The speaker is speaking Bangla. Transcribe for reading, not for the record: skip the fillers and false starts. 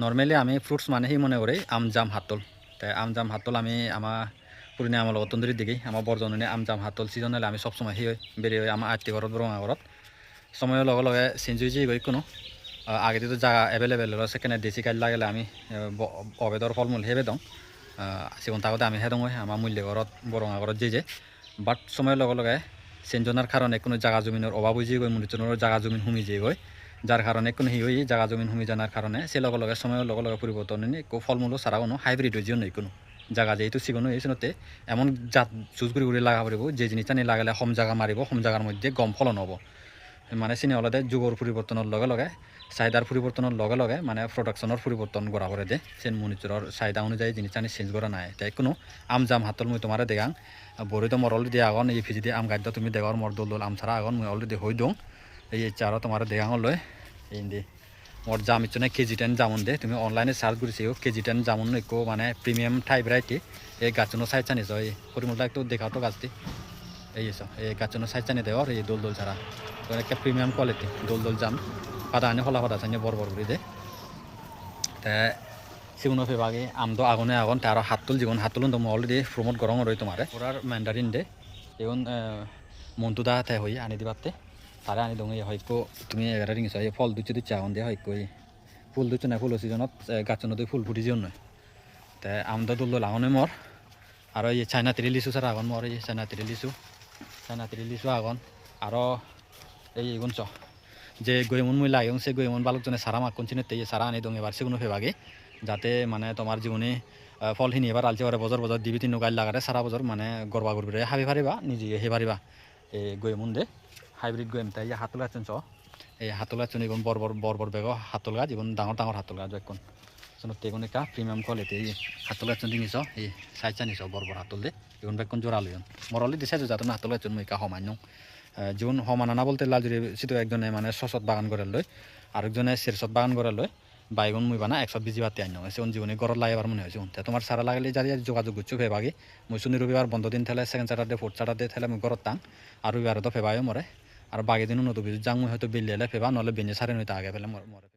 নর্মেলি আমি ফ্রুটস মানে সেই মনে করি আম জাম হাতল। তাই আম জাম হাতল আমি আমার পুরনো আমার লগত তন্দুরির দিকেই আমার বর্জনে আম জাম হাতল সিজন হলে আমি সবসময় সেই বেরিয়ে হই আমার আত্মীয় ঘরত বরঙা ঘরত সময়ৰ লগে লগে চেঞ্জ হৈ যায় কোনো আগেতো জায়গা এভেলেবেল হলো সেখানে দেশি কাজ লাগলে আমি অবেদর ফলমূল হেবে দং সেগুন থাকতে আমি হেদং হয় আমার মূল্য ঘরত বরঙা ঘরত যে বাট সময়ের লগে লগে চেঞ্জনার কারণে কোনো জায়গা জমিনের অভাব হয়ে যায় মনুষ্যনের জায়গা জমিন হুমি যায় গই যার কারণে কোনো হি হই জায়গা জমিন হুমি জানার কারণে সে লগে লগে সময়ের লগে লগে পরিবর্তন নেই ফলমূলও সারা কোনো হাইব্রিড হয়ে যায় কোনো জায়গা যেহেতু সিগুনো এই শুনতে এমন জাত চুজ করে করে লাগা পারিব যে জিনিসটা নিয়ে লাগালে কম জায়গা মারিব কম জায়গার মধ্যে গম ফলন হব মানে চিনি অলতে যুগৰ পৰিৱৰ্তনৰ লগে লগে চাহিদাৰ পৰিৱৰ্তনৰ লগে লগে মানে প্ৰডাকশ্যনৰ পৰিৱৰ্তন কৰা কৰে দে চেন মনিটৰৰ চাহিদা অনুযায়ী জিনিস আনি চেঞ্জ কৰা নাই তাই কোনো আম জাম হাতল মই তোমাৰে দেখাং বৰিতো মোৰ অলৰেডি আগন এই ফিজিদি আম গাদ্য তুমি দেখাৰ মোৰ দল দল আম ছাড়া আগন মই অলৰেডি হৈ দিওঁ এই চাৰো তোমাৰ দেখাং লৈ এই দি মোর জাম ইচ্ছনে কেজি 10 জামুন দে তুমি অনলাইনে সার্চ করেছিও কেজি 10 জামুন একো মানে প্রিমিয়াম টাইপ ভ্যারাইটি এই গাছনো সাইজ জানিস এই পরিমলটা একটু দেখাও তো গাছটি এই এসো এই গাছনো সাইজ জানি দেওয়ার এই দোল দোল ছাড়া তো একটা প্রিমিয়াম কোয়ালিটি দোল দোল জাম পাতা আনে হলা পাতা চাইনে বড় বড় করে দে তা সেগুলো ফেবাগে আমদো আগুনে আগুন তার হাতল জীবন হাতলুন তো অলরেডি প্রমোট গরম রই তোমার ওরার ম্যান্ডারিন দে এখন মনটু দা তাই হই আনি দিবাতে তারে আনি দং হয়তো তুমি এগারো রিংস হয় ফল দুচ্ছে দুচ্ছে আগুন দিয়ে হয় কই ফুল দুচ্ছে না ফুল সিজনত গাছনো ফুল ফুটি যেও নয় তাই আমদো দোল দোল আগুনে মর আর এই চাইনা তিরি লিচু ছাড়া আগুন মর এই চাইনা তিরি লিচু আগুন আর এই এগুন চ যে গইমন মই লাগে সে গইমন বালকজনে সারা মাক কোনচিনে তেই সারা আনি দং এবার সেগুলো ফেবাগে যাতে মানে তোমার জীবনে ফলখিনি এবার আলচে পারে বজর বজর দিবি তিন গাইল লাগারে সারা বজর মানে গরবা গরবিরে হাবি পারিবা নিজে হে পারিবা এই গইমন দে হাইব্রিড গইম তাই হাতল গাছ চ এই হাতল গাছ এখন বড় বড় বড় বড় বেগ হাতল গাছ এবং ডাঙর ডাঙর হাতল গাছ এখন তেগুন একটা প্রিমিয়াম কোয়ালিটি এই হাতল গাছ নিছ এই সাইজটা নিছ বড় বড় হাতল দে এখন বেকন জোড়া লইন মরলি দিছে যাতে না হাতল গাছ মই কা সমান্য জীবন সমানা না বলতে লাজুরি সিটো একজনে মানে সচত বাগান করে লয় আরেকজনে সেরসত বাগান করে লয় বাইগন মুই বানা 120 বাতি আন্য সেন জীবনে ঘরত লাগাবার মনে হয়েছে তোমার সারা লাগলে যারি যোগাযোগ করছো ফেবাগে মই শুনি রবিবার বন্ধ দিন থাকলে সেকেন্ড স্যাটারডে ফোর্থ স্যাটারডে থাকলে মই ঘরত তাং আর রবিবার তো ফেবায়ও মরে আর বাকি দিনও নতুন যাং মই হয়তো বিলিয়ালে ফেবা নহলে বেনে সারে নইতে আগে ফেলে মরে